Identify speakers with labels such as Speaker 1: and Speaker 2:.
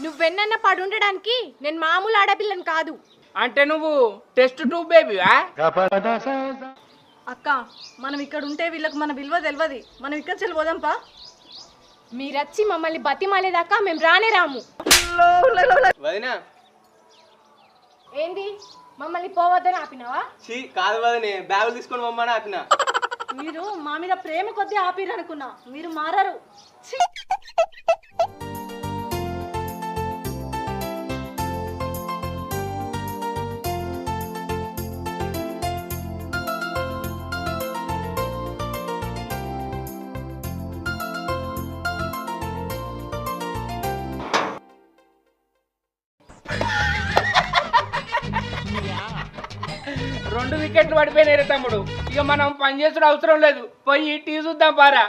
Speaker 1: నువ్వెన్న పడుండడానికి నేను మామూలు ఆడపిల్లని కాదు.
Speaker 2: అంటే నువ్వు టెస్ట్ ట్యూబ్ బేబీవా?
Speaker 3: అక్క మనం ఇక్కడ ఉంటే వీళ్ళకి మన విలువ తెలియదు. మనం ఇక్కడ చెల్లిపోదాంపా.
Speaker 1: మీరచ్చి మమ్మల్ని బతిమాలేదాకా మేము రానే రాము.
Speaker 4: వదినా
Speaker 1: ఏంది మమ్మల్ని పోవద్దని ఆపినావా?
Speaker 4: కాదు వదినే, బ్యాగులు తీసుకొని మమ్మని ఆపిన.
Speaker 3: మీరు మా మీద ప్రేమ కొద్దీ ఆపిరు అనుకున్నా, మీరు మారారు.
Speaker 2: రెండు వికెట్లు పడిపోయినాయి తమ్ముడు. ఇక మనం పని చేసుడు అవసరం లేదు, పోయి టీ చూద్దాం పారా.